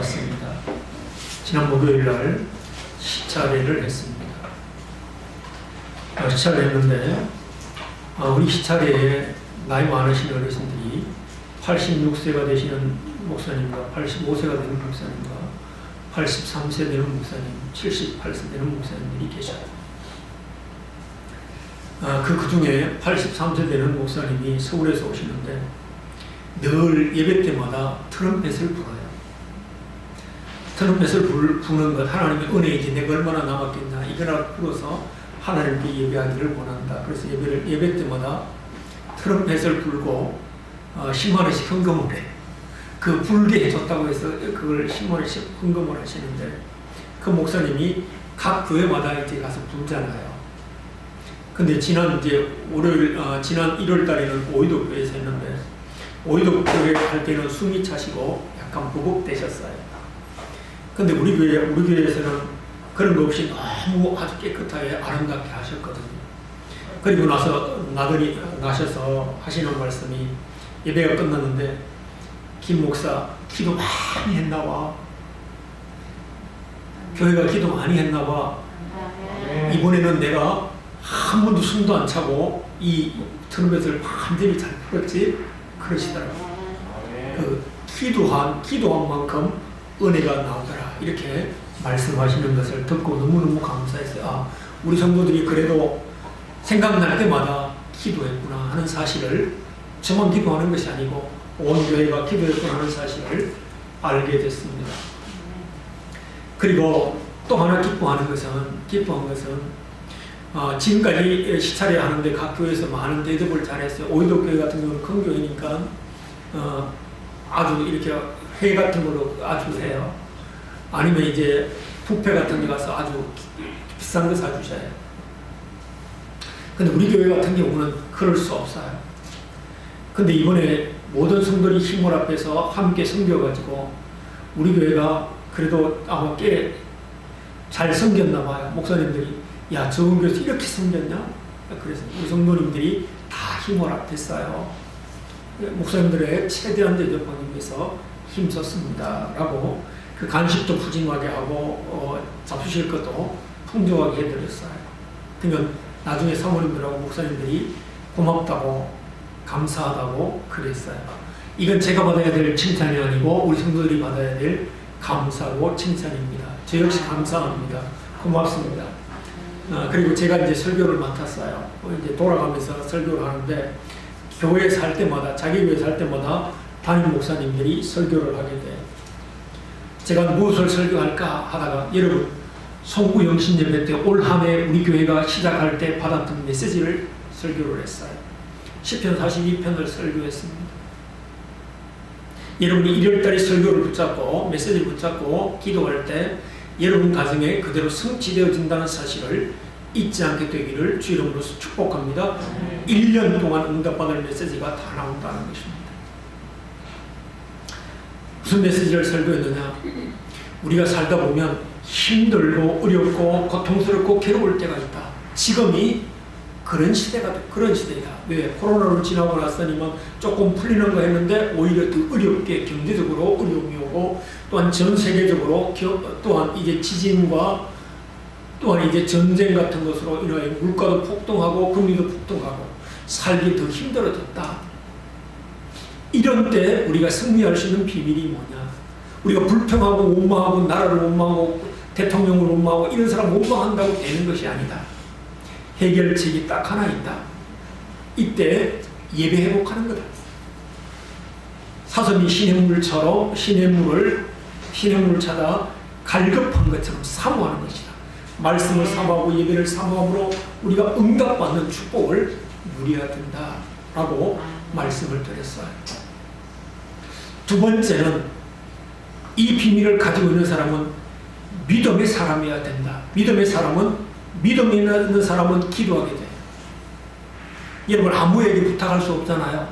왔습니다. 지난 목요일날 시차례를 했습니다. 시차를 했는데 우리 시차례에 나이 많으신 어르신들이 86세가 되시는 목사님과 85세가 되는 목사님과 83세 되는 목사님, 78세 되는 목사님들이 계셔요. 그 중에 83세 되는 목사님이 서울에서 오시는데 늘 예배 때마다 트럼펫을 불어요. 트럼펫을 부는 것, 하나님의 은혜이지 내가 얼마나 남았겠나, 이거나 불어서 하나님께 예배하기를 원한다. 그래서 예배 때마다 트럼펫을 불고 10만 원씩 헌금을 해. 그 불게 해줬다고 해서 그걸 10만 원씩 헌금을 하시는데, 그 목사님이 각 교회마다 이제 가서 불잖아요. 근데 지난 1월 달에는 오이도 교회에서 했는데, 오이도 교회 할 때는 숨이 차시고 약간 버벅대셨어요. 근데 우리 교회에서는 그런 거 없이 너무 아주 깨끗하게 아름답게 하셨거든요. 그리고 나셔서 하시는 말씀이, 예배가 끝났는데 김 목사 기도 많이 했나 봐. 교회가 기도 많이 했나 봐. 이번에는 내가 한 번도 숨도 안 차고 이 트럼펫을 완전히 잘 풀었지, 그러시더라고요. 그 기도한 만큼 은혜가 나오더라, 이렇게 말씀하시는 것을 듣고 너무너무 감사했어요. 우리 성도들이 그래도 생각날 때마다 기도했구나 하는 사실을, 저만 기도하는 것이 아니고 온 교회가 기도했구나 하는 사실을 알게 됐습니다. 그리고 또 하나 기뻐한 것은 지금까지 시차례 하는데 각 교회에서 많은 대접을 잘했어요. 오이도 교회 같은 경우는 큰 교회니까 아주 이렇게 회 같은 걸로 아주 해요. 아니면 이제 뷔페 같은 데 가서 아주 비싼 거 사주셔요. 근데 우리 교회 같은 경우는 그럴 수 없어요. 근데 이번에 모든 성도들이 힘을 합해서 함께 섬겨가지고 우리 교회가 그래도 아마 꽤 잘 섬겼나 봐요. 목사님들이 야, 좋은 교회에서 이렇게 섬겼냐? 그래서 우리 성도님들이 다 힘을 합했어요. 목사님들의 최대한 대접하기 위해서 힘썼습니다 라고, 그 간식도 푸짐하게 하고 잡수실 것도 풍족하게 해드렸어요. 그러면 나중에 사모님들하고 목사님들이 고맙다고 감사하다고 그랬어요. 이건 제가 받아야 될 칭찬이 아니고 우리 성도들이 받아야 될 감사고 칭찬입니다. 저 역시 감사합니다. 고맙습니다. 그리고 제가 이제 설교를 맡았어요. 이제 돌아가면서 설교를 하는데, 교회에 살 때마다, 자기 교회에 살 때마다 담임 목사님들이 설교를 하게 돼요. 제가 무엇을 설교할까 하다가, 여러분, 송구 영신 예배 때 올 한 해 우리 교회가 시작할 때 받았던 메시지를 설교를 했어요. 시편 42편을 설교했습니다. 여러분이 1월달에 설교를 붙잡고 메시지를 붙잡고 기도할 때 여러분 가정에 그대로 성취되어진다는 사실을 잊지 않게 되기를 주 이름으로서 축복합니다. 1년 동안 응답받을 메시지가 다 나온다는 것입니다. 무슨 메시지를 설교했느냐? 우리가 살다 보면 힘들고 어렵고 고통스럽고 괴로울 때가 있다. 지금이 그런 시대이다. 왜? 코로나를 지나고 났으니만 조금 풀리는 거 했는데 오히려 더 어렵게 경제적으로 어려움이 오고, 또한 전 세계적으로 또한 이제 지진과 또한 이제 전쟁 같은 것으로 인하여 물가도 폭등하고 금리도 폭등하고 살기 더 힘들어졌다. 이런 때 우리가 승리할 수 있는 비밀이 뭐냐? 우리가 불평하고 원망하고 나라를 원망하고 대통령을 원망하고 이런 사람 원망한다고 되는 것이 아니다. 해결책이 딱 하나 있다. 이때 예배 회복하는 거다. 사슴이 시냇물처럼 시냇물을 찾아 갈급한 것처럼 사모하는 것이다. 말씀을 사모하고 예배를 사모함으로 우리가 응답받는 축복을 누려야 된다라고 말씀을 드렸어요. 두 번째는, 이 비밀을 가지고 있는 사람은 믿음의 사람이어야 된다. 믿음이 있는 사람은 기도하게 돼요. 여러분, 아무에게 부탁할 수 없잖아요.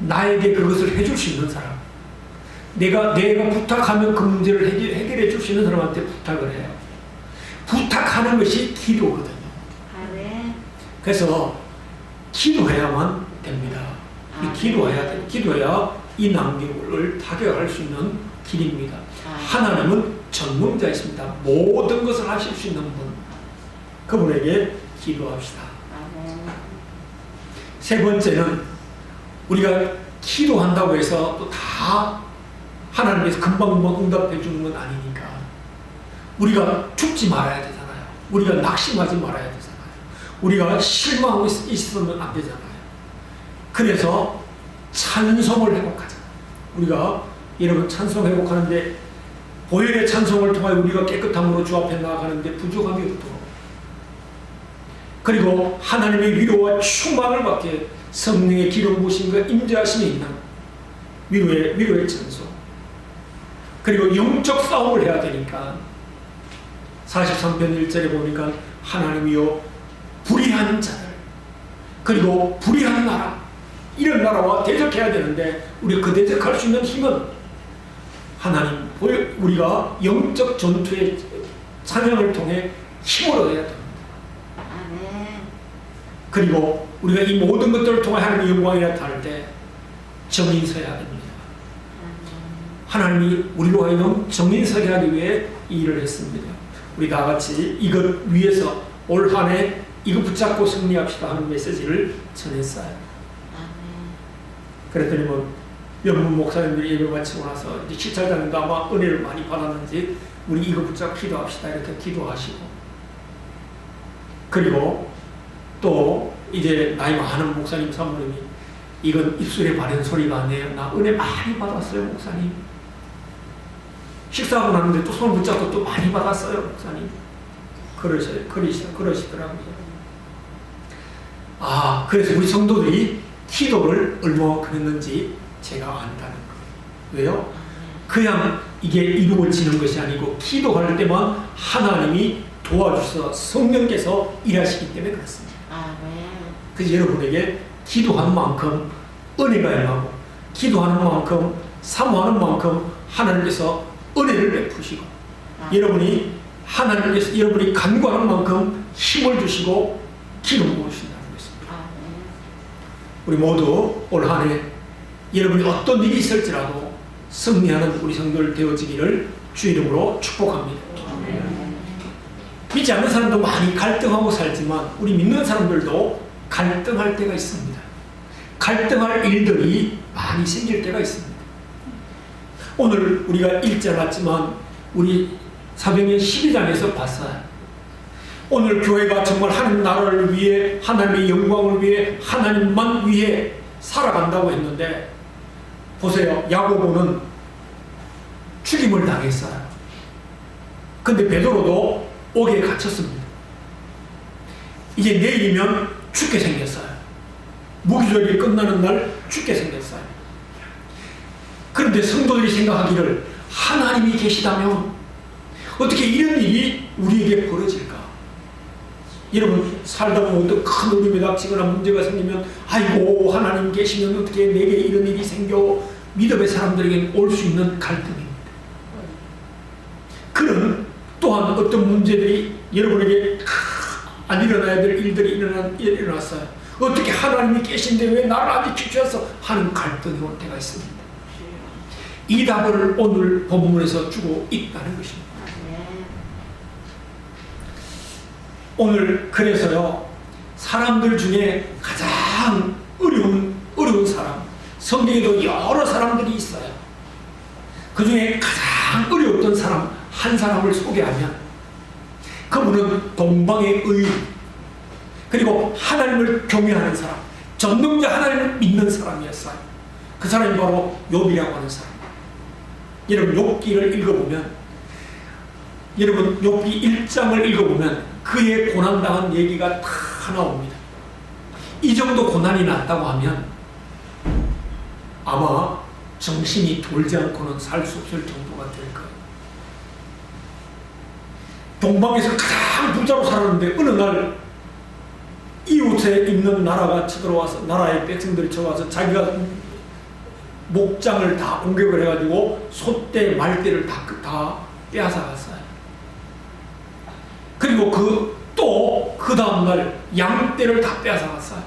나에게 그것을 해줄 수 있는 사람, 내가 부탁하면 그 문제를 해결해 줄 수 있는 사람한테 부탁을 해요. 부탁하는 것이 기도거든요. 그래서 기도해야만 됩니다. 기도해야 이 난국을 타격할 수 있는 길입니다. 하나님은 전능자이십니다. 모든 것을 하실 수 있는 분. 그분에게 기도합시다. 세 번째는 우리가 기도한다고 해서 또 다 하나님께서 금방금방 응답해 주는 건 아니니까 우리가 죽지 말아야 되잖아요. 우리가 낙심하지 말아야 되잖아요. 우리가 실망하고 있으면 안 되잖아요. 그래서 찬송을 회복하잖아요. 우리가 여러분 찬송 회복하는데 보혈의 찬송을 통하여 우리가 깨끗함으로 주 앞에 나아가는데 부족함이 없도록, 그리고 하나님의 위로와 충만을 받게 성령의 기름 부으심과 임재하심이 있는 위로의 찬송, 그리고 영적 싸움을 해야 되니까 43편 1절에 보니까 하나님이여 불의한 자들 그리고 불의한 나라, 이런 나라와 대적해야 되는데 우리가 그 대적할 수 있는 힘은 하나님, 우리가 영적 전투의 찬양을 통해 힘을 얻어야 됩니다. 그리고 우리가 이 모든 것들을 통해 하나님의 영광이 나타날 때 정인 서야 됩니다. 하나님이 우리로 하여금 정인 서게 하기 위해 이 일을 했습니다. 우리 다 같이 이것 위해서 올 한 해 이거 붙잡고 승리합시다 하는 메시지를 전했어요. 그랬더니 몇분 목사님들이 예배 마치고 나서 이제 시찰장님도 아마 은혜를 많이 받았는지 우리 이거 붙잡고 기도합시다 이렇게 기도하시고, 그리고 또 이제 나이 많은 목사님 사모님이 이건 입술에 바른 소리가 아니에요. 나 은혜 많이 받았어요 목사님. 식사하고 났는데 또 손 붙잡고 또 많이 받았어요 목사님. 그러시더라고요. 그래서 우리 성도들이 기도를 얼마만큼 했는지 제가 안다는 거예요. 왜요? 그냥 이게 이루어지는 것이 아니고 기도할 때만 하나님이 도와주셔서 성령께서 일하시기 때문에 그렇습니다. 그래서 여러분에게 기도하는 만큼 은혜가 임하고, 기도하는 만큼 사모하는 만큼 하나님께서 은혜를 베푸시고, 여러분이 간구하는 만큼 힘을 주시고 기름 부으신다는 것입니다. 우리 모두 올 한 해 여러분이 어떤 일이 있을지라도 승리하는 우리 성도들 되어지기를 주 이름으로 축복합니다. 믿지 않는 사람도 많이 갈등하고 살지만 우리 믿는 사람들도 갈등할 때가 있습니다. 갈등할 일들이 많이 생길 때가 있습니다. 오늘 우리가 읽지 않았지만 우리 사도행전 12장에서 봤어요. 오늘 교회가 정말 하나님 나라를 위해, 하나님의 영광을 위해, 하나님만 위해 살아간다고 했는데 보세요. 야고보는 죽임을 당했어요. 근데 베드로도 옥에 갇혔습니다. 이제 내일이면 죽게 생겼어요. 무기력이 끝나는 날 죽게 생겼어요. 그런데 성도들이 생각하기를 하나님이 계시다면 어떻게 이런 일이 우리에게 벌어질까? 여러분 살다 보면 어떤 큰 어려움이 닥치거나 문제가 생기면 아이고 하나님 계시면 어떻게 내게 이런 일이 생겨, 믿음의 사람들에게는 올 수 있는 갈등입니다. 그런 또한 어떤 문제들이 여러분에게 안 일어나야 될 일들이 일어났어요. 어떻게 하나님이 계신데 왜 나를 안 지키셔서 하는 갈등이 올 때가 있습니다. 이 답을 오늘 본문에서 주고 있다는 것입니다. 오늘 그래서요, 사람들 중에 가장 어려운 사람, 성경에도 여러 사람들이 있어요. 그 중에 가장 어려웠던 사람 한 사람을 소개하면 그분은 동방의 의인, 그리고 하나님을 경외하는 사람, 전능자 하나님을 믿는 사람이었어요. 그 사람이 바로 욥이라고 하는 사람. 여러분 욥기를 읽어보면, 여러분 욥기 1장을 읽어보면 그의 고난당한 얘기가 다 나옵니다. 이 정도 고난이 났다고 하면 아마 정신이 돌지 않고는 살 수 없을 정도가 될 거예요. 동방에서 가장 부자로 살았는데 어느 날 이웃에 있는 나라가 쳐들어와서, 나라의 백성들이 쳐와서 자기가 목장을 다 공격을 해가지고 소떼, 말떼를 다 빼앗아갔어요. 그리고 그 다음날 양떼를 다 빼앗아갔어요.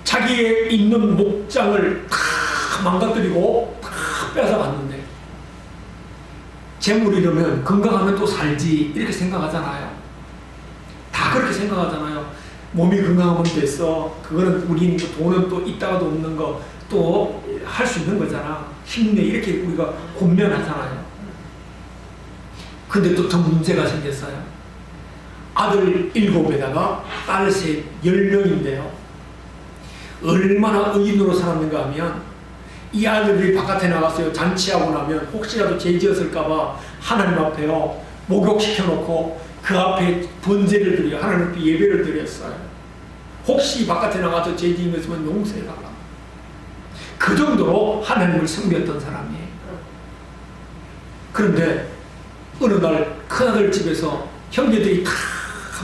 자기의 있는 목장을 다 망가뜨리고 다 뺏어갔는데 재물이라면 건강하면 또 살지 이렇게 생각하잖아요. 다 그렇게 생각하잖아요. 몸이 건강하면 됐어. 그거는 우리는 돈은 또 있다가도 없는 거 또 할 수 있는 거잖아. 힘내 이렇게 우리가 권면하잖아요. 근데 또 더 문제가 생겼어요. 아들 7에다가 딸 셋 10명인데요. 얼마나 의인으로 살았는가 하면 이 아들들이 바깥에 나갔어요. 잔치하고 나면 혹시라도 죄 지었을까봐 하나님 앞에요 목욕시켜놓고 그 앞에 번제를 드려 하나님 앞에 예배를 드렸어요. 혹시 바깥에 나가서 죄 지은 것 있으면 용서해달라. 그 정도로 하나님을 섬겼던 사람이에요. 그런데 어느 날 큰아들 집에서 형제들이 다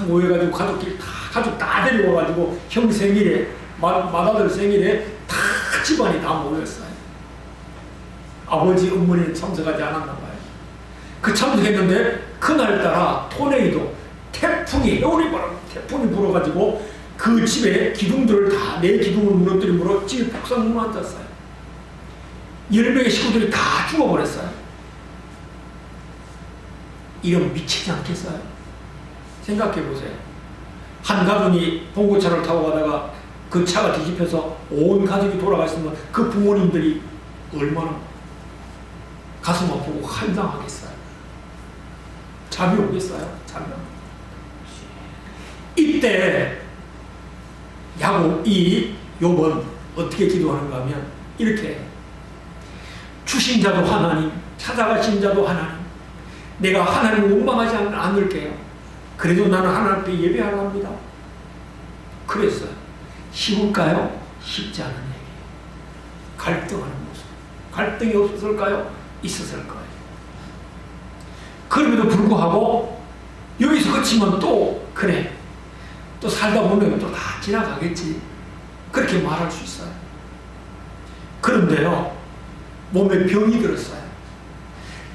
모여가지고 가족 다 데리고 가지고 형 생일에 맏아들 생일에 다 집안이 다 모였어요. 아버지 어머니는 참석하지 않았나 봐요. 그 참석했는데 그날따라 토네이도 태풍이 불어가지고 그 집에 기둥들을 다 내 기둥을 무너뜨림으로 집이 폭삭 무너졌어요. 10명의 식구들이 다 죽어버렸어요. 이러면 미치지 않겠어요? 생각해보세요. 한 가족이 봉고차를 타고 가다가 그 차가 뒤집혀서 온 가족이 돌아갔으면 그 부모님들이 얼마나 가슴 아프고 환장하겠어요. 잠이 오겠어요? 잠이 안 오겠어요. 이때 욥은 어떻게 기도하는가 하면 이렇게 주신 자도 하나님, 찾아가신 자도 하나님, 내가 하나님을 원망하지 않을게요. 그래도 나는 하나님 앞에 예배하려 합니다. 그랬어요. 쉬울까요? 쉽지 않은 얘기예요. 갈등하는 모습. 갈등이 없었을까요? 있었을 거예요. 그럼에도 불구하고 여기서 그치면 또 그래. 또 살다 보면 또 다 지나가겠지. 그렇게 말할 수 있어요. 그런데요, 몸에 병이 들었어요.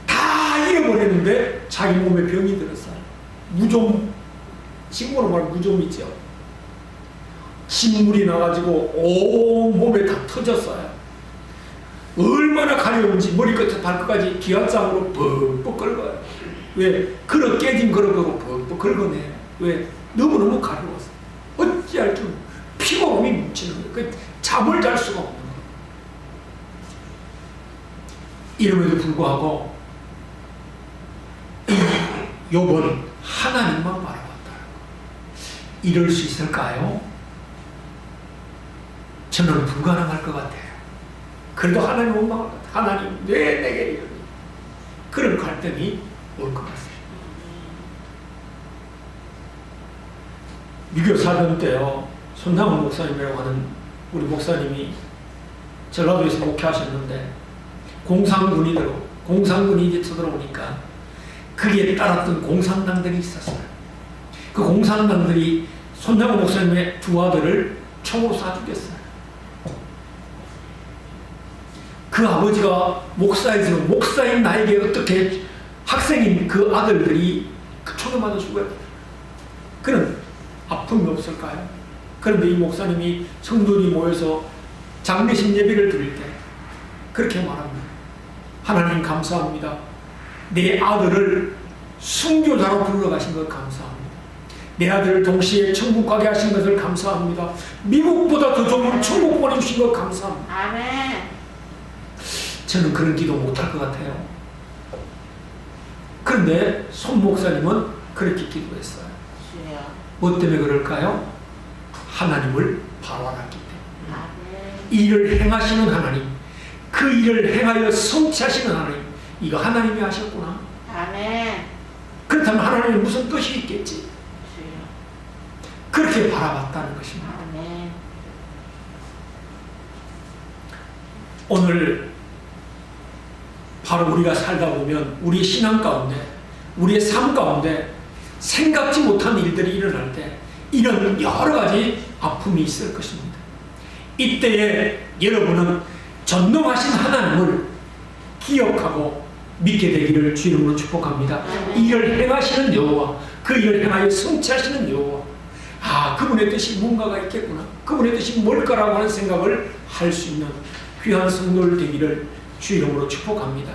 다 잃어버렸는데 자기 몸에 병이 들었어요. 무좀, 식으로 말하면 무좀이죠. 신물이 나가지고 온 몸에 다 터졌어요. 얼마나 가려운지 머리끝에 발끝까지 기압장으로 벅벅 긁어요. 왜? 그릇 깨진 그릇으로 벅벅 긁어내요. 왜? 너무너무 가려워서. 어찌할 줄 피곤함이 뭉치는 거예요. 잠을 잘 수가 없는 거예요. 이름에도 불구하고 이 욥은 하나님만 바라봤다. 이럴 수 있을까요? 저는 불가능할 것 같아요. 그래도 하나님 원망할 것 같아요. 하나님 왜 내게 이러니? 그런 갈등이 올 것 같습니다. 미교 사병 때요, 손상훈 목사님이라고 하는 우리 목사님이 전라도에서 목회하셨는데 공산군이 이제 쳐들어오니까 그에 따랐던 공산당들이 있었어요. 그 공산당들이 손상훈 목사님의 두 아들을 총으로 쏴 죽였어요. 그 아버지가 목사이지만 목사인 나에게 어떻게 학생인 그 아들들이 그 총에 맞아 죽어요. 그는 아픔이 없을까요? 그런데 이 목사님이 성도들이 모여서 장례식 예배를 드릴 때 그렇게 말합니다. 하나님 감사합니다. 내 아들을 순교자로 불러가신 것 감사합니다. 내 아들을 동시에 천국 가게 하신 것을 감사합니다. 미국보다 더 좋은 천국 보내주신 것 감사합니다. 아멘. 저는 그런 기도 못할 것 같아요. 그런데 손 목사님은 그렇게 기도했어요. 뭐 때문에 그럴까요? 하나님을 바라봤기 때문에. 일을 행하시는 하나님, 그 일을 행하여 성취하시는 하나님, 이거 하나님이 하셨구나. 아멘. 그렇다면 하나님의 무슨 뜻이 있겠지? 그렇게 바라봤다는 것입니다. 아멘. 오늘 바로 우리가 살다 보면 우리의 신앙 가운데, 우리의 삶 가운데 생각지 못한 일들이 일어날 때 이런 여러 가지 아픔이 있을 것입니다. 이때에 여러분은 전능하신 하나님을 기억하고 믿게 되기를 주 이름으로 축복합니다. 이 일을 행하시는 여호와, 그 일을 행하여 성취하시는 여호와, 그분의 뜻이 뭔가가 있겠구나, 그분의 뜻이 뭘까라고 하는 생각을 할 수 있는 귀한 성도들 되기를 주 이름으로 축복합니다.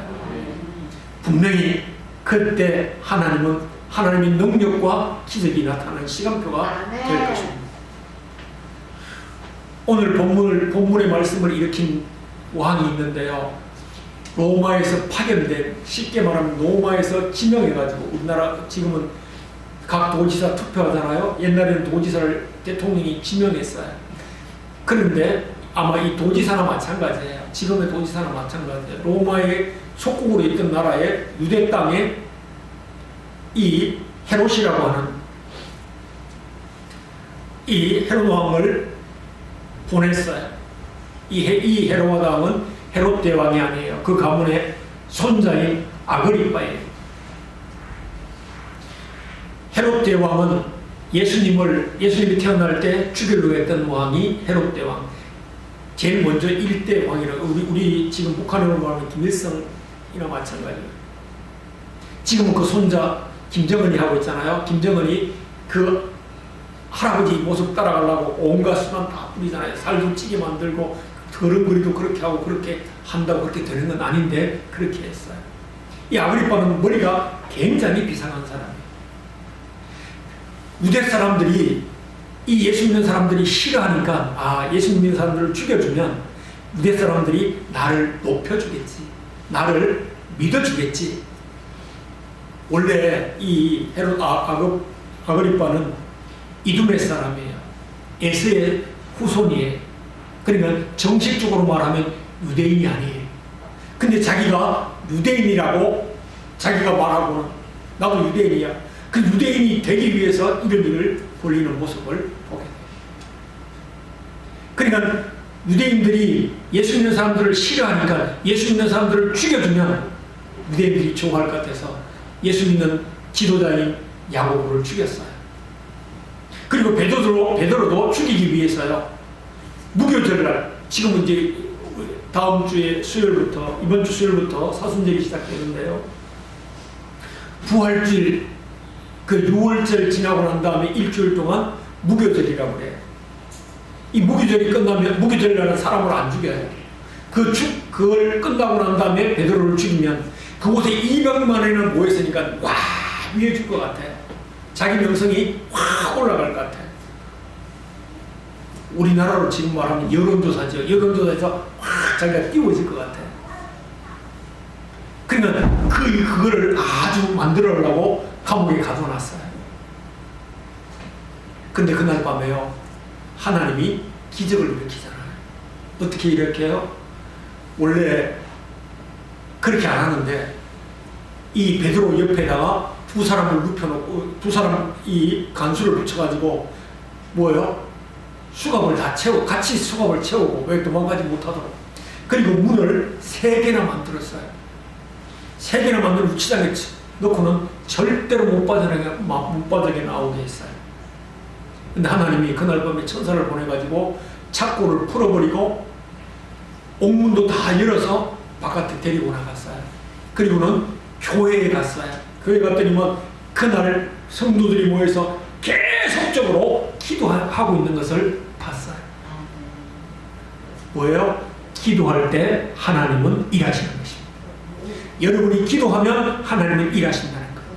분명히 그때 하나님의 능력과 기적이 나타나는 시간표가 될 것입니다. 오늘 본문의 말씀을 일으킨 왕이 있는데요. 로마에서 파견된, 쉽게 말하면 로마에서 지명해가지고, 우리나라 지금은 각 도지사 투표하잖아요. 옛날에는 도지사를 대통령이 지명했어요. 그런데 아마 이 도지사나 마찬가지예요. 지금의 도지사나 마찬가지예요. 로마의 속국으로 있던 나라의 유대 땅에 이 헤롯이라고 하는 이 헤롯 왕을 보냈어요. 이 헤롯 왕은 헤롯 대왕이 아니에요. 그 가문의 손자인 아그리빠예요. 헤롯 대왕은 예수님이 태어날 때 죽이려고 했던 왕이 헤롯 대왕. 제일 먼저 1대 왕이라고, 우리 지금 북한으로 말하면 김일성이나 마찬가지예요. 지금은 그 손자 김정은이 하고 있잖아요. 김정은이 그 할아버지 모습 따라가려고 온갖 수단 다 뿌리잖아요. 살도 찌게 만들고 더러거리도 그렇게 하고 그렇게 한다고 그렇게 되는 건 아닌데 그렇게 했어요. 이 아그리빠는 머리가 굉장히 비상한 사람이에요. 유대 사람들이 이 예수 믿는 사람들이 싫어하니까 예수 믿는 사람들을 죽여주면 유대 사람들이 나를 높여주겠지, 나를 믿어주겠지. 원래 이 헤롯 아그리빠는 이두메 사람이에요. 에스의 후손이에요. 그러니까 정식적으로 말하면 유대인이 아니에요. 근데 자기가 유대인이라고 자기가 말하고는 나도 유대인이야. 그 유대인이 되기 위해서 이런 일을 벌리는 모습을 보게 돼요. 그러니까 유대인들이 예수 믿는 사람들을 싫어하니까 예수 믿는 사람들을 죽여주면 유대인들이 좋아할 것 같아서 예수 믿는 지도자인 야고보를 죽였어요. 그리고 베드로도 죽이기 위해서요. 무교절날, 지금은 이제 다음 주에 수요일부터, 이번 주 수요일부터 사순절이 시작되는데요. 부활절, 그 6월절 지나고 난 다음에 일주일 동안 무교절이라고 그래요. 이 무교절이 끝나면, 무교절날은 사람을 안 죽여요. 그걸 끝나고 난 다음에 베드로를 죽이면 그곳에 200만원이나 모였으니까 와 위에 줄 것 같아요. 자기 명성이 확 올라갈 것 같아요. 우리나라로 지금 말하면 여론조사죠. 여론조사에서 확 자기가 띄워질 것 같아요. 그러면 그거를 아주 만들어내려고 감옥에 가둬놨어요. 근데 그날 밤에요, 하나님이 기적을 일으키잖아요. 어떻게 일으켜요? 원래 그렇게 안 하는데 이 베드로 옆에다가 두 사람을 눕혀놓고 두 사람 이 간수를 붙여가지고 뭐예요? 수갑을 다 채우고 같이 수갑을 채우고 왜 도망가지 못하도록. 그리고 문을 3개나 만들었어요. 3개나 만들어 우치장에 넣고는 절대로 못 빠져게 나오게 했어요. 근데 하나님이 그날 밤에 천사를 보내가지고 창고를 풀어버리고 옥문도 다 열어서 바깥에 데리고 나갔어요. 그리고는 교회에 갔어요. 교회 갔더니만 그날 성도들이 모여서 계속적으로 기도하고 있는 것을 봤어요. 뭐예요? 기도할 때 하나님은 일하시는 것입니다. 여러분이 기도하면 하나님은 일하신다는 거예요.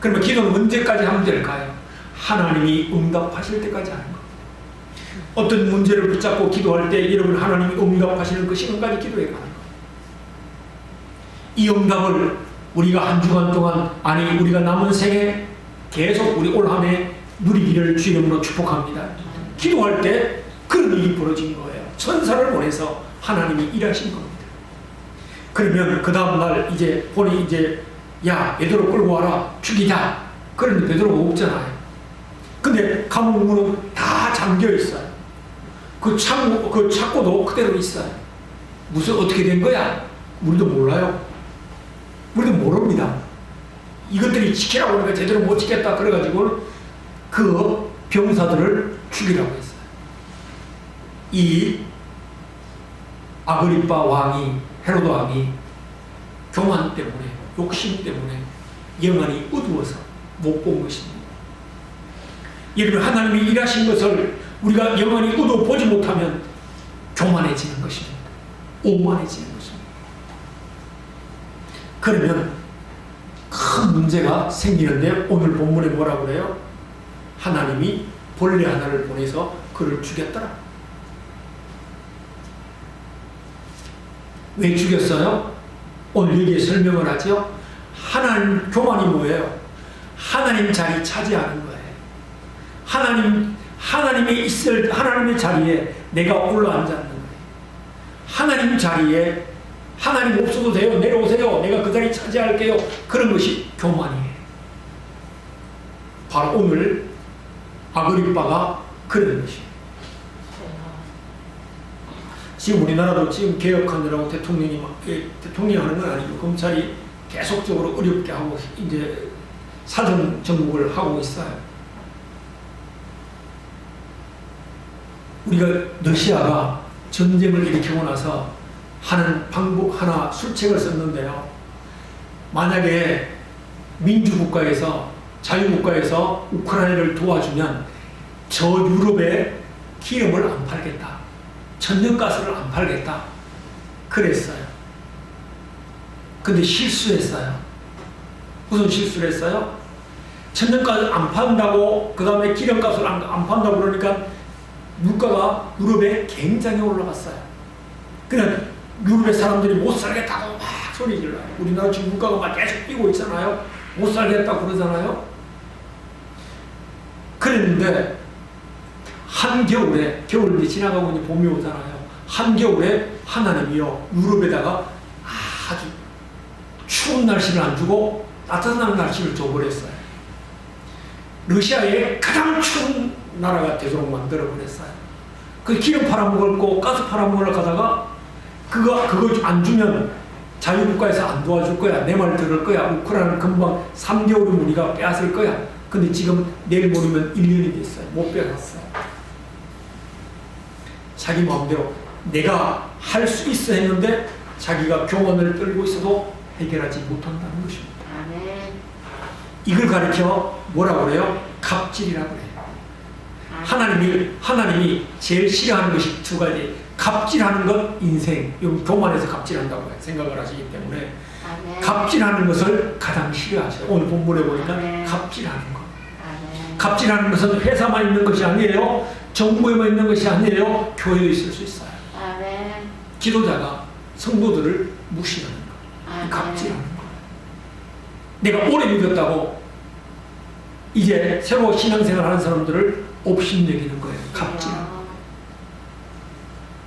그러면 기도는 언제까지 하면 될까요? 하나님이 응답하실 때까지 하는 거예요. 어떤 문제를 붙잡고 기도할 때 여러분 하나님이 응답하시는 그 시간까지 기도해 가는 거예요. 이 응답을 우리가 한 주간 동안, 아니 우리가 남은 생에 계속 우리 올 한 해 누리기를 주 이름으로 축복합니다. 기도할 때 그런 일이 벌어진 거예요. 천사를 보내서 하나님이 일하신 겁니다. 그러면 그 다음날 이제 본이 야 베드로 끌고 와라 죽이자. 그런데 베드로가 없잖아요. 근데 감옥 문은 다 잠겨 있어요. 그 창고도 그대로 있어요. 무슨 어떻게 된 거야? 우리도 몰라요. 우리도 모릅니다. 이것들이 지키라고 하니까 제대로 못 지켰다 그래가지고 그 병사들을 죽이라고 했어요. 이 아그리빠 왕이, 헤로드 왕이 교만 때문에, 욕심 때문에 영안이 어두워서 못 본 것입니다. 여러분 하나님이 일하신 것을 우리가 영안이 어두워 보지 못하면 교만해지는 것입니다. 오만해지는 것입니다. 그러면 큰 문제가 생기는데 오늘 본문에 뭐라고 그래요? 하나님이 벌레 하나를 보내서 그를 죽였더라. 왜 죽였어요? 오늘 여기에 설명을 하죠. 하나님 교만이 뭐예요? 하나님 자리 차지하는 거예요. 하나님이 있을 하나님의 자리에 내가 올라앉았는 거예요. 하나님 자리에 하나님 없어도 돼요. 내려오세요. 내가 그 자리 차지할게요. 그런 것이 교만이에요. 바로 오늘 아그리빠가 그런 것이에요. 지금 우리나라도 지금 개혁하느라고 대통령이 하는 건 아니고 검찰이 계속적으로 어렵게 하고 이제 사전 정국을 하고 있어요. 우리가 러시아가 전쟁을 일으키고 나서 하는 방법 하나 술책을 썼는데요. 만약에 민주국가에서 자유국가에서 우크라이나를 도와주면 저 유럽에 기름을 안 팔겠다. 천연가스를 안 팔겠다. 그랬어요. 근데 실수했어요. 무슨 실수를 했어요? 천연가스 안 판다고 그 다음에 기름값을 안 판다고 그러니까 물가가 유럽에 굉장히 올라갔어요. 그냥 유럽의 사람들이 못 살겠다고 막 소리 질러요. 우리나라 지금 물가가 막 계속 뛰고 있잖아요. 못 살겠다고 그러잖아요. 그랬는데 한겨울에, 겨울이 지나가고 이제 봄이 오잖아요. 한겨울에 하나님이요 유럽에다가 아주 추운 날씨를 안 주고 따뜻한 날씨를 줘버렸어요. 러시아의 가장 추운 나라가 되도록 만들어버렸어요. 그 기름 팔아먹을 거 가스 팔아먹으러 가다가 그거 안 주면 자유국가에서 안 도와줄 거야. 내 말 들을 거야. 우크라이나는 금방 3개월이면 우리가 빼앗을 거야. 근데 지금 내일 모르면 1년이 됐어요. 못 빼앗았어요. 자기 마음대로 내가 할 수 있어 했는데 자기가 교만을 떨고 있어도 해결하지 못한다는 것입니다. 이걸 가리켜 뭐라고 그래요? 갑질이라고 그래요. 하나님이 제일 싫어하는 것이 두 가지. 갑질하는 것, 인생. 교만해서 갑질한다고 생각을 하시기 때문에 갑질하는 것을 가장 싫어하셔요. 오늘 본문에 보니까 갑질하는 것. 갑질하는 것은 회사만 있는 것이 아니에요. 정부에만 있는 것이 아니에요. 교회에 있을 수 있어요. 지도자가 성도들을 무시하는 것. 갑질하는 것. 내가 오래 믿었다고 이제 새로 신앙생활 하는 사람들을 업신여기는 거예요. 갑질하는 것.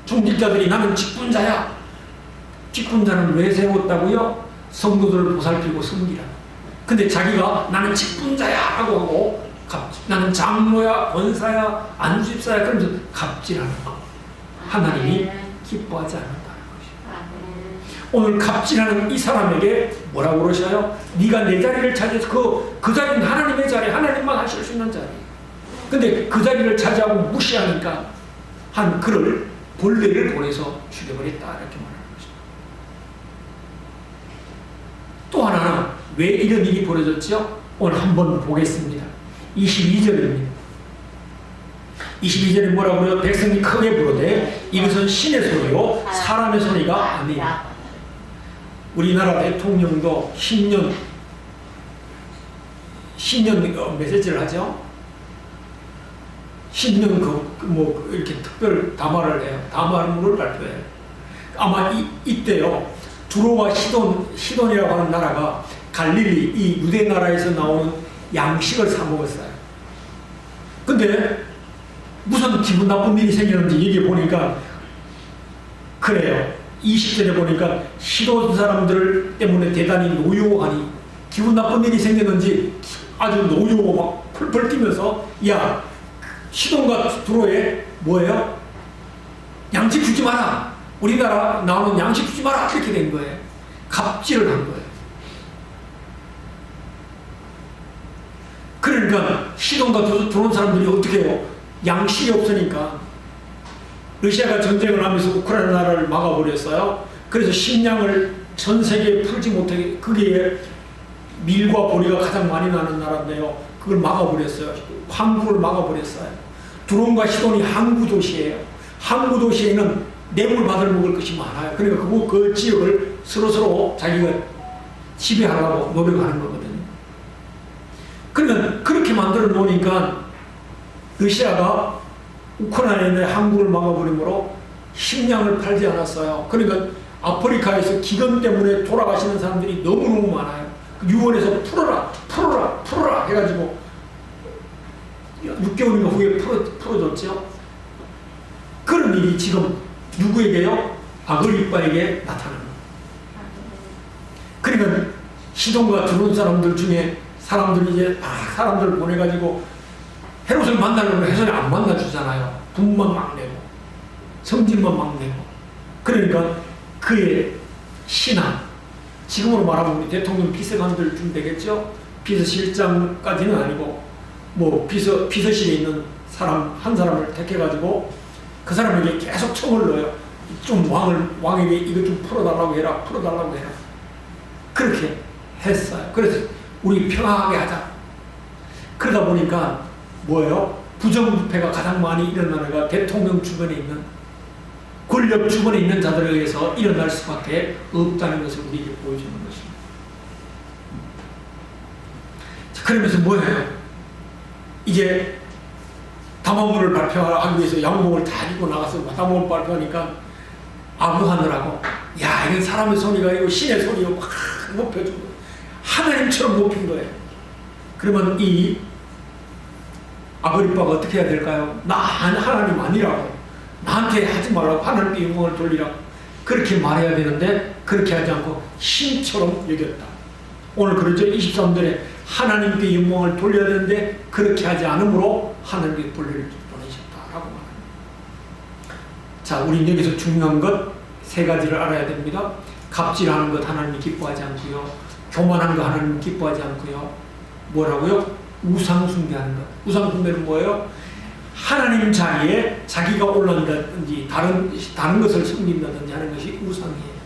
중직자들이 나는 직분자야. 직분자는 왜 세웠다고요? 성도들을 보살피고 섬기라고. 근데 자기가 나는 직분자야 하고 나는 장로야, 권사야, 안수집사야 그러면서 갑질하는 거. 하나님이 기뻐하지 않는다는 것이에요. 오늘 갑질하는 이 사람에게 뭐라고 그러셔요? 네가 내 자리를 차지해서 그 자리는 하나님의 자리, 하나님만 하실 수 있는 자리. 근데 그 자리를 차지하고 무시하니까 한 그를 벌레를 보내서 죽여버렸다 이렇게 말하는 것입니다. 또 하나는 왜 이런 일이 벌어졌죠? 오늘 한번 보겠습니다. 22절입니다. 22절에 뭐라고 그래요? 백성이 크게 부르되 이것은 신의 소리요 사람의 소리가 아니라. 우리나라 대통령도 신년 메시지를 하죠. 신년 이렇게 특별 담화를 해요. 담화문을 발표해요. 아마 이때요. 두로와 시돈이라고 하는 나라가 갈릴리 이 유대 나라에서 나오는 양식을 사 먹었어요. 근데 무슨 기분 나쁜 일이 생겼는지 여기 보니까 그래요. 20절에 보니까 시돈 사람들 때문에 대단히 노여하니 기분 나쁜 일이 생겼는지 아주 노여워 막 펄펄 뛰면서 야 시돈과 두로에 뭐예요? 양식 주지 마라. 우리나라 나오는 양식 주지 마라. 이렇게 된 거예요. 갑질을 한 거예요. 그러니까 시돈과 두로 사람들이 어떻게 해요? 양식이 없으니까 러시아가 전쟁을 하면서 우크라이나 나라를 막아버렸어요. 그래서 식량을 전 세계에 풀지 못하게 거기에 밀과 보리가 가장 많이 나는 나라인데요. 그걸 막아버렸어요. 항구를 막아버렸어요. 두론과 시돈이 항구 도시예요. 항구 도시에는 뇌물 받을 먹을 것이 많아요. 그러니까 그 지역을 서로서로 자기가 지배하려고 노력하는 거거든요. 그러니까 그렇게 만들어 놓으니까 러시아가 우크라이나에 있는 항구를 막아버리므로 식량을 팔지 않았어요. 그러니까 아프리카에서 기근 때문에 돌아가시는 사람들이 너무너무 많아요. 유언에서 풀어라 해가지고 6개월인가 후에 풀어줬죠. 그런 일이 지금 누구에게요? 아그리빠에게 나타납니다. 그러니까 시돈과 들어온 사람들 중에 사람들이 이제 사람들을 보내가지고 헤롯을 만나려고 해서 안 만나주잖아요. 돈만 막 내고 성질만 막 내고. 그러니까 그의 신앙, 지금으로 말하면 우리 대통령 비서관들쯤 되겠죠. 비서실장까지는 아니고 뭐 비서실에 있는 사람 한 사람을 택해가지고 그 사람에게 계속 청을 넣어요. 좀 왕에게 이것 좀 풀어달라고 해라. 그렇게 했어요. 그래서 우리 평화하게 하자. 그러다 보니까 뭐예요? 부정부패가 가장 많이 일어나는 가 대통령 주변에 있는 권력 주변에 있는 자들에 의해서 일어날 수밖에 없다는 것을 우리에게 보여주는 것입니다. 자, 그러면서 뭐예요? 이제 담화문을 발표하기 위해서 양복을 다 입고 나가서 담화문을 발표하니까 아부하느라고 야 이건 사람의 소리가 아니고 신의 소리로 막 높여주고 하나님처럼 높인 거예요. 그러면 이 아그리빠가 어떻게 해야 될까요? 나 하나님 아니라고 나한테 하지 말라고 하나님께 영광을 돌리라고 그렇게 말해야 되는데 그렇게 하지 않고 신처럼 여겼다. 오늘 그러죠. 23절에 하나님께 영광을 돌려야 되는데 그렇게 하지 않으므로 하나님께 벌레를 보내셨다라고 말합니다. 자, 우린 여기서 중요한 것 세 가지를 알아야 됩니다. 갑질하는 것 하나님이 기뻐하지 않고요. 교만한 거 하나님이 기뻐하지 않고요. 뭐라고요? 우상 숭배하는 것. 우상 숭배는 뭐예요? 하나님 자리에 자기가 올라간다든지 다른 것을 섬긴다든지 하는 것이 우상이에요.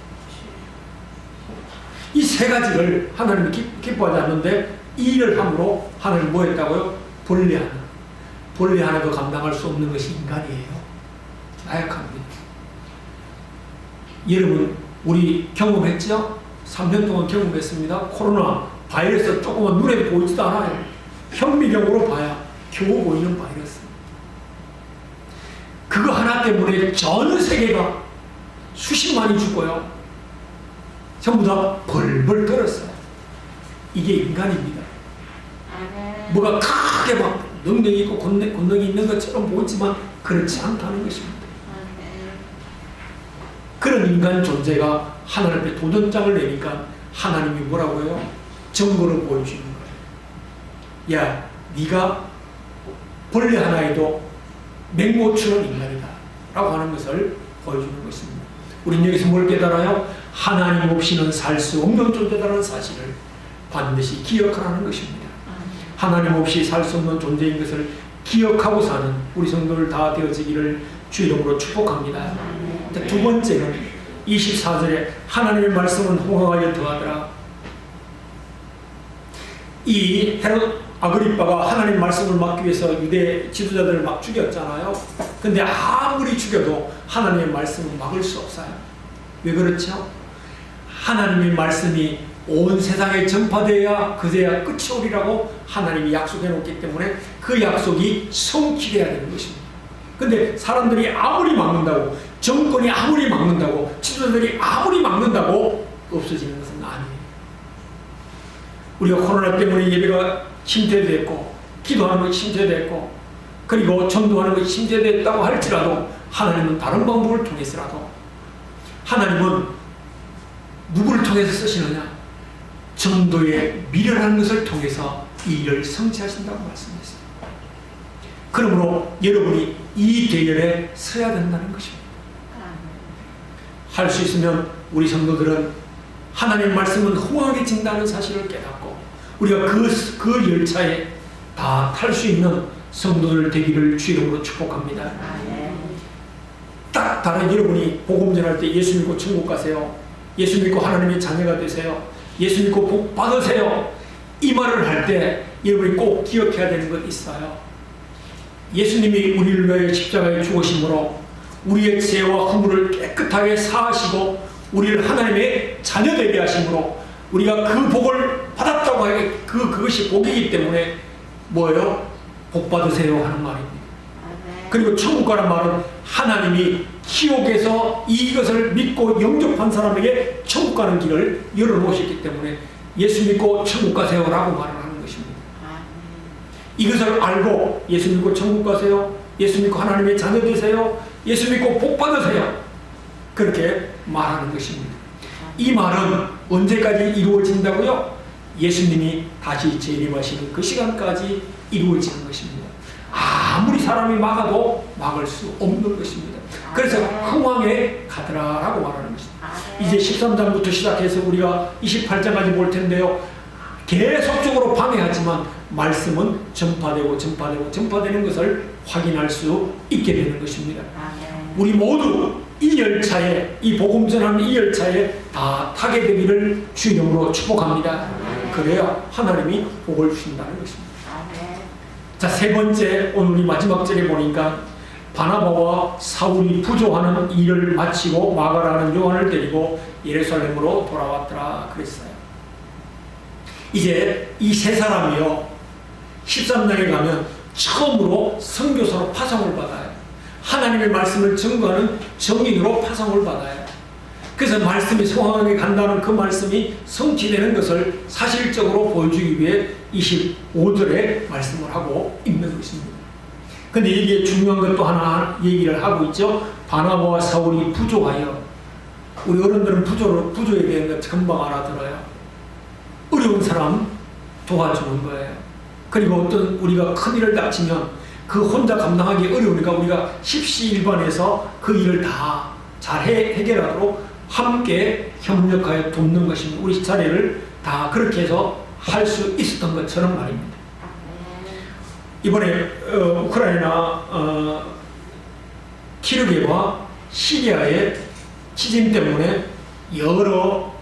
이 세 가지를 하나님이 기뻐하지 않는데 이 일을 함으로 하나님 뭐 했다고요? 벌레 하나도 감당할 수 없는 것이 인간이에요. 나약합니다. 여러분 우리 경험했죠? 3년 동안 경험했습니다. 코로나 바이러스 조금만 눈에 보이지도 않아요. 현미경으로 봐야 겨우 보이는 바이러스. 그거 하나 때문에 전 세계가 수십만이 죽고요. 전부 다 벌벌 떨었어요. 이게 인간입니다. 뭐가 크게 막 능력이 있고 권능이 있는 것처럼 보이지만 그렇지 않다는 것입니다. 그런 인간 존재가 하나님 앞에 도전장을 내니까 하나님이 뭐라고 해요? 증거를 보여주는 거예요. 야, 네가 벌레 하나에도 맹모추는 인간이다 라고 하는 것을 보여주는 것입니다. 우리는 여기서 뭘 깨달아요? 하나님 없이는 살 수 없는 존재다라는 사실을 반드시 기억하라는 것입니다. 하나님 없이 살 수 없는 존재인 것을 기억하고 사는 우리 성도들 다 되어지기를 주 이름으로 축복합니다. 두 번째는 24절에 하나님의 말씀은 홍황하여 더하더라. 이 헤롯 아그리빠가 하나님 말씀을 막기 위해서 유대 지도자들을 막 죽였잖아요. 근데 아무리 죽여도 하나님의 말씀은 막을 수 없어요. 왜 그렇죠? 하나님의 말씀이 온 세상에 전파되어야 그제야 끝이 오리라고 하나님이 약속해 놓기 때문에 그 약속이 성취돼야 되는 것입니다. 근데 사람들이 아무리 막는다고, 정권이 아무리 막는다고, 지도자들이 아무리 막는다고 없어지는 것은 아니에요. 우리가 코로나 때문에 예배가 침체됐고, 기도하는 것이 침체됐고, 그리고 전도하는 것이 침체됐다고 할지라도 하나님은 다른 방법을 통해서라도 하나님은 누구를 통해서 쓰시느냐? 전도에 미련한 것을 통해서 이 일을 성취하신다고 말씀했어요. 그러므로 여러분이 이 대열에 서야 된다는 것입니다. 할 수 있으면 우리 성도들은 하나님의 말씀은 흥황하게 진다는 사실을 깨닫고 우리가 그 열차에 다 탈 수 있는 성도들 되기를 주 이름으로 축복합니다. 딱 다른 여러분이 복음 전할 때 예수 믿고 천국 가세요. 예수 믿고 하나님의 자녀가 되세요. 예수 믿고 복 받으세요. 이 말을 할 때 여러분이 꼭 기억해야 되는 것 있어요. 예수님이 우리를 위하여 십자가에 죽으심으로 우리의 죄와 허물을 깨끗하게 사하시고 우리를 하나님의 자녀되게 하심으로 우리가 그 복을 받았다고 하게 그것이 복이기 때문에 뭐예요? 복 받으세요 하는 말입니다. 그리고 천국가란 말은 하나님이 지옥에서 이것을 믿고 영접한 사람에게 천국 가는 길을 열어놓으셨기 때문에 예수 믿고 천국 가세요라고 말을 하는 것입니다. 이것을 알고 예수 믿고 천국 가세요, 예수 믿고 하나님의 자녀 되세요, 예수 믿고 복 받으세요, 그렇게 말하는 것입니다. 이 말은 언제까지 이루어진다고요? 예수님이 다시 재림하시는 그 시간까지 이루어지는 것입니다. 아무리 사람이 막아도 막을 수 없는 것입니다. 그래서 흥왕에 가더라라고 말하는 것입니다. 이제 13장부터 시작해서 우리가 28장까지 볼 텐데요. 계속적으로 방해하지만 말씀은 전파되는 것을 확인할 수 있게 되는 것입니다. 우리 모두 이 열차에, 이 복음 전하는 이 열차에 다 타게 되기를 주 이름으로 축복합니다. 그래야 하나님이 복을 주신다는 것입니다. 자, 세 번째, 오늘 우리 마지막 절에 보니까 바나바와 사울이 부조하는 일을 마치고 마가라는 요한을 데리고 예루살렘으로 돌아왔더라 그랬어요. 이제 이 세 사람이요, 13장에 가면 처음으로 선교사로 파송을 받아요. 하나님의 말씀을 증거하는 증인으로 파송을 받아요. 그래서 말씀이 성황하게 간다는 그 말씀이 성취되는 것을 사실적으로 보여주기 위해 25절에 말씀을 하고 있는 것입니다. 근데 이게 중요한 것도 하나 얘기를 하고 있죠. 바나바와 사울이 부조하여. 우리 어른들은 부조에 대한 것 금방 알아들어요. 어려운 사람 도와주는 거예요. 그리고 어떤 우리가 큰 일을 닥치면 그 혼자 감당하기 어려우니까 우리가 십시일반해서 그 일을 다 잘 해결하도록 함께 협력하여 돕는 것입니다. 우리 자리를 다 그렇게 해서 할 수 있었던 것처럼 말입니다. 이번에 우크라이나 키르기와 시리아의 지진 때문에 여러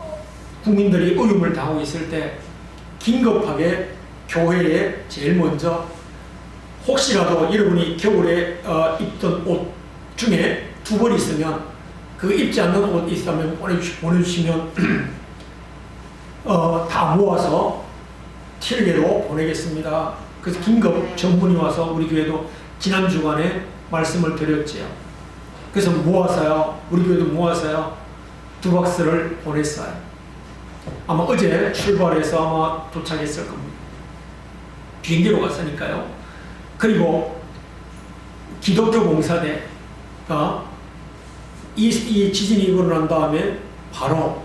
국민들이 어려움을 당하고 있을 때 긴급하게 교회에 제일 먼저 혹시라도 여러분이 겨울에 입던 옷 중에 두 벌 있으면 그 입지 않는 옷 있으면 보내주시면 다 모아서 튀르게로 보내겠습니다. 그래서 긴급 전문이 와서 우리 교회도 지난 주간에 말씀을 드렸지요. 그래서 모아서요, 우리 교회도 모아서요, 2박스를 보냈어요. 아마 어제 출발해서 아마 도착했을 겁니다. 비행기로 갔으니까요. 그리고 기독교 봉사대가 이 지진이 일어난 다음에 바로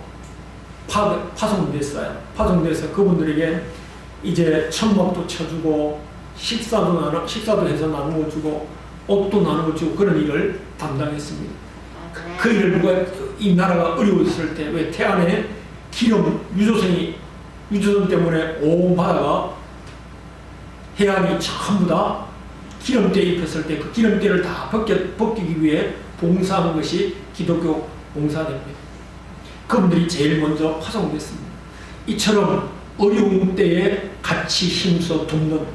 파송됐어요. 파송돼서 그분들에게 이제 천막도 쳐주고 식사도 해서 나누어 주고 옷도 나누어 주고 그런 일을 담당했습니다. 그 일을 누가 이 나라가 어려웠을 때 왜 태안에 기름 유조선 때문에 온 바다가 해안이 전부 다 기름때 입혔을 때 그 기름때를 다 벗기기 위해 봉사한 것이 기독교 봉사대입니다. 그분들이 제일 먼저 파송됐습니다. 이처럼 어려운 때에 같이 힘써 돕는,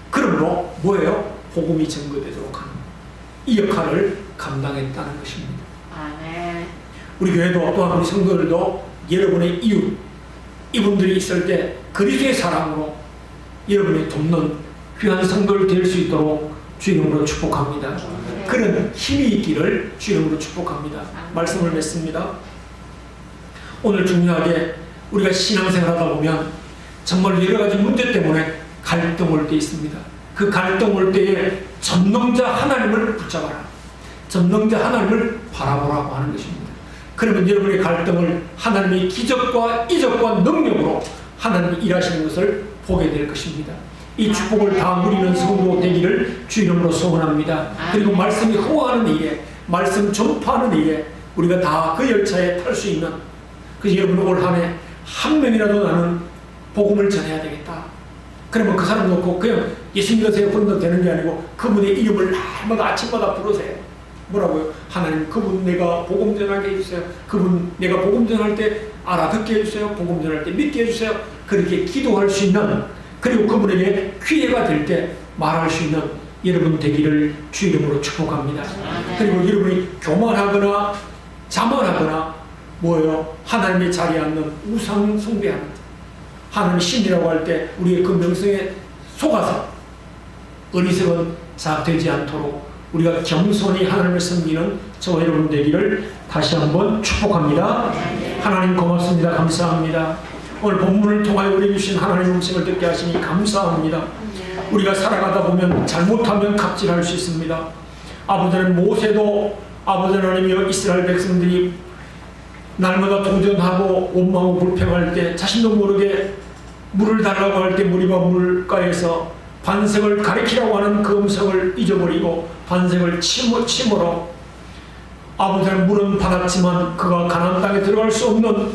그러므로 뭐예요? 복음이 증거되도록 하는 이 역할을 감당했다는 것입니다. 우리 교회도 또한 우리 성도들도 여러분의 이웃, 이분들이 있을 때 그리스도의 사랑으로 여러분이 돕는 귀한 성도를 될 수 있도록 주 이름으로 축복합니다. 그런 힘이 있기를 주 이름으로 축복합니다. 말씀을 맺습니다. 오늘 중요하게 우리가 신앙생활 하다 보면 정말 여러 가지 문제 때문에 갈등 올 때 있습니다. 그 갈등 올 때에 전능자 하나님을 붙잡아라. 전능자 하나님을 바라보라고 하는 것입니다. 그러면 여러분의 갈등을 하나님의 기적과 이적과 능력으로 하나님이 일하시는 것을 보게 될 것입니다. 이 축복을 다 누리는 성도 되기를 주 이름으로 소원합니다. 그리고 말씀이 호하는 일에, 말씀 전파하는 일에 우리가 다 그 열차에 탈 수 있는, 그래서 여러분 올 한 해 한 명이라도 나는 복음을 전해야 되겠다. 그러면 그 사람 놓고 그냥 예수 믿으세요 그런다 되는 게 아니고 그분의 이름을 날마다 아침마다 부르세요. 뭐라고요? 하나님 그분 내가 복음 전하게 해주세요. 그분 내가 복음 전할 때 알아듣게 해주세요. 복음 전할 때 믿게 해주세요. 그렇게 기도할 수 있는, 그리고 그분에게 기회가 될 때 말할 수 있는 여러분 되기를 주 이름으로 축복합니다. 그리고 여러분이 교만하거나 자만하거나 뭐예요? 하나님의 자리에 앉는 우상 숭배하는 하나님의 신이라고 할 때 우리의 그 명성에 속아서 어리석은 자 되지 않도록 우리가 겸손히 하나님을 섬기는 저와 여러분 되기를 다시 한번 축복합니다. 하나님 고맙습니다. 감사합니다. 오늘 본문을 통하여 우리 주신 하나님의 음성을 듣게 하시니 감사합니다. 우리가 살아가다 보면 잘못하면 갑질할 수 있습니다. 아버지 하나님, 모세도 아버지 하나님이여 이스라엘 백성들이 날마다 도전하고 원망하고 불평할 때 자신도 모르게 물을 달라고 할 때 무리바 물가에서 반석을 가리키라고 하는 그 음성을 잊어버리고 반석을 침으로 아버지 하나님 물은 받았지만 그가 가나안 땅에 들어갈 수 없는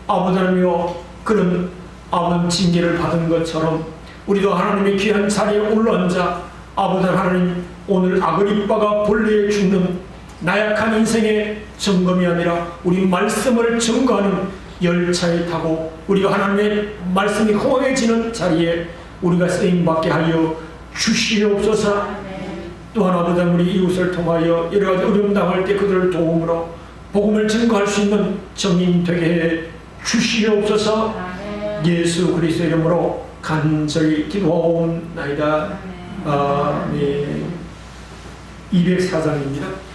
아버지 하나님이여 그런 아버지 징계를 받은 것처럼 우리도 하나님의 귀한 자리에 올라앉아 아버지 하나님 오늘 아그리빠가 본래에 죽는 나약한 인생의 점검이 아니라 우리 말씀을 증거하는 열차에 타고 우리가 하나님의 말씀이 허황해지는 자리에 우리가 쓰임받게 하여 주시옵소서. 또한 아버지 우리 이웃을 통하여 여러 가지 어려움 당할 때 그들을 도움으로 복음을 증거할 수 있는 정인 되게 해 주시옵소서. 예수 그리스도 이름으로 간절히 기도하옵나이다. 아멘. 204장입니다.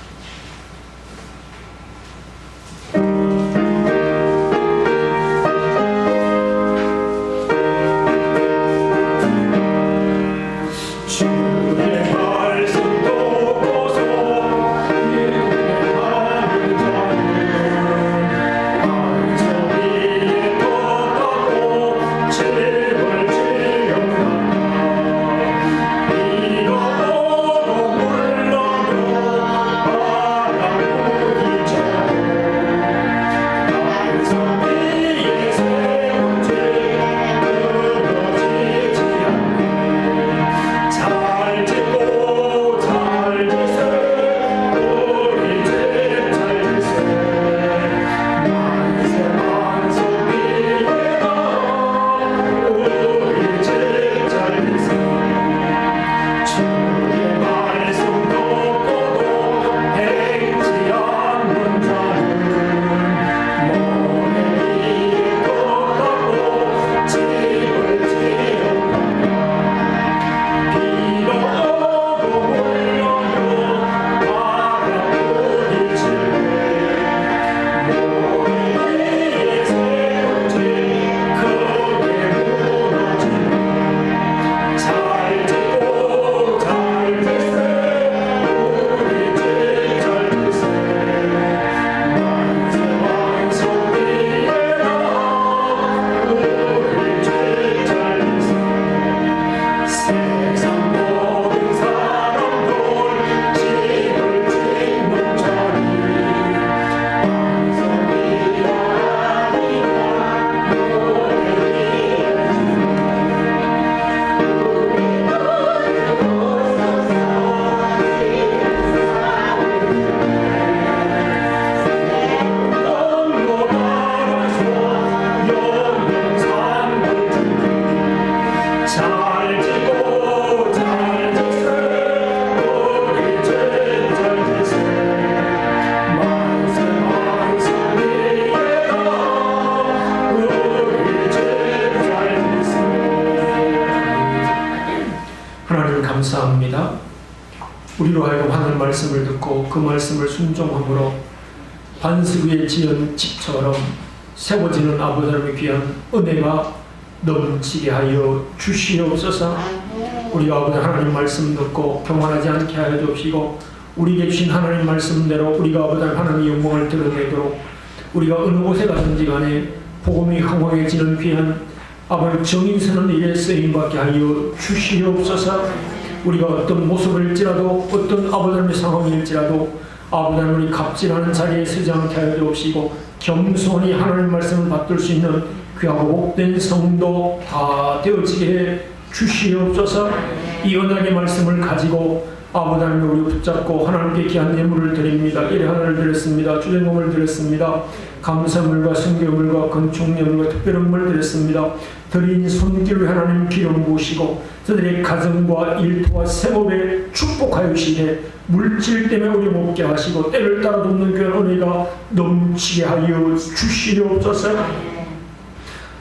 감사합니다. 우리로 하여금 하나님 말씀을 듣고 그 말씀을 순종함으로 반석 위에 지은 집처럼 세워지는 아버지 하나님의 귀한 은혜가 넘치게 하여 주시옵소서. 우리가 아버지 하나님 말씀 듣고 교만하지 않게 하여 주시고 우리에게 주신 하나님 말씀대로 우리가 아버지 하나님의 영광을 드러내도록 우리가 어느 곳에 가든지 간에 복음이 황황해지는 귀한 아버지 정인 서는 일에 쓰임받게 하여 주시옵소서. 우리가 어떤 모습일지라도 어떤 아버지 하나님의 상황일지라도 아버지 하나님 갑질하는 자리에 서지 않게 하여 주옵시고 겸손히 하나님 말씀을 받들 수 있는 귀하고 복된 성도 다 되어지게 해 주시옵소서. 이 언약의 말씀을 가지고 아버지 하나님 우리 붙잡고 하나님께 귀한 예물을 드립니다. 일에 하나를 드렸습니다. 주전금을 드렸습니다. 감사물과 순교물과 건축예물과 특별한 물 드렸습니다. 드린 손길로 하나님 기름 부으시고 저들의 가정과 일터와 생업에 축복하시되 물질 때문에 어려움없게 하시고 때를 따라 돕는 그런 은혜가 넘치게 하여 주시옵소서.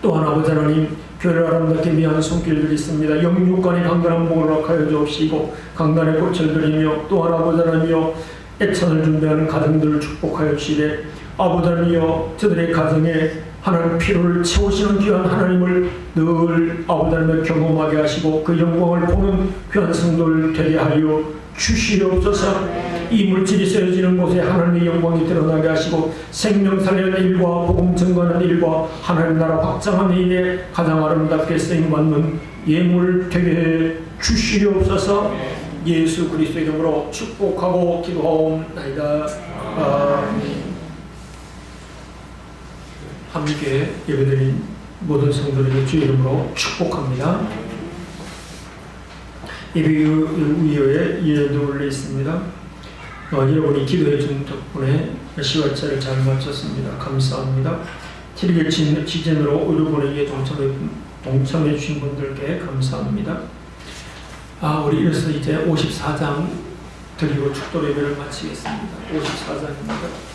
또한 아버지 하나님, 교회를 아름답게 미한 손길들이 있습니다. 영육간의 강건한 복을 허락하여 주옵시고 강단의 꽃을 드리며 또한 아버지 하나님이여 애찬을 준비하는 가정들을 축복하여 주시되 아버지 하나님이여 저들의 가정에 하나님 필요를 채우시는 귀한 하나님을 늘 아버지 하나님을 경험하게 하시고 그 영광을 보는 귀한 성도를 되게 하여 주시옵소서. 이 물질이 쓰여지는 곳에 하나님의 영광이 드러나게 하시고 생명 살리는 일과 복음 증거하는 일과 하나님 나라 확장하는 일에 가장 아름답게 쓰임받는 예물 되게 해 주시옵소서. 예수 그리스도 이름으로 축복하고 기도하옵나이다. 아멘. 함께 예배드린 모든 성도들의 주 이름으로 축복합니다. 예배 위에 예도 올려 있습니다. 여러분이 기도해 준 덕분에 시월차를 잘 마쳤습니다. 감사합니다. 티리게 지진으로 의료 보내기에 동참해 주신 분들께 감사합니다. 우리 이래서 이제 54장 드리고 축도 예배를 마치겠습니다. 54장입니다.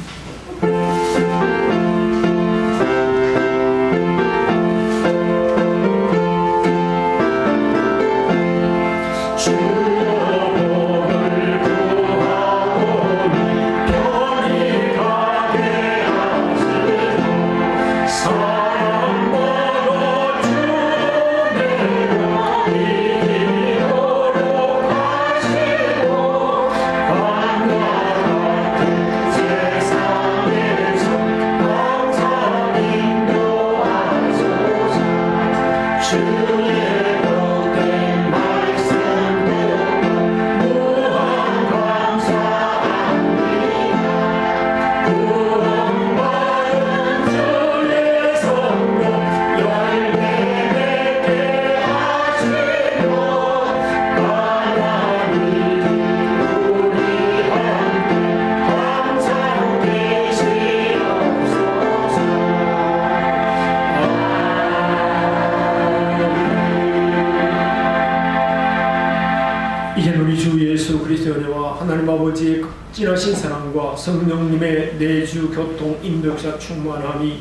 하나님 아버지의 극진하신 사랑과 성령님의 내주 교통 인도역사 충만함이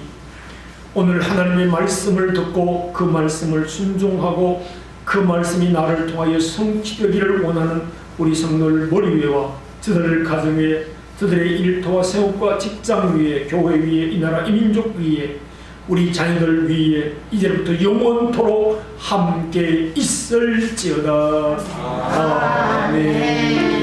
오늘 하나님의 말씀을 듣고 그 말씀을 순종하고 그 말씀이 나를 통하여 성취되기를 원하는 우리 성도들 머리 위에와 저들 가정에 저들의 일터와 생업과 직장 위에 교회 위에 이 나라 이 민족 위에 우리 자녀들 위에 이제부터 영원토록 함께 있을지어다. 아멘.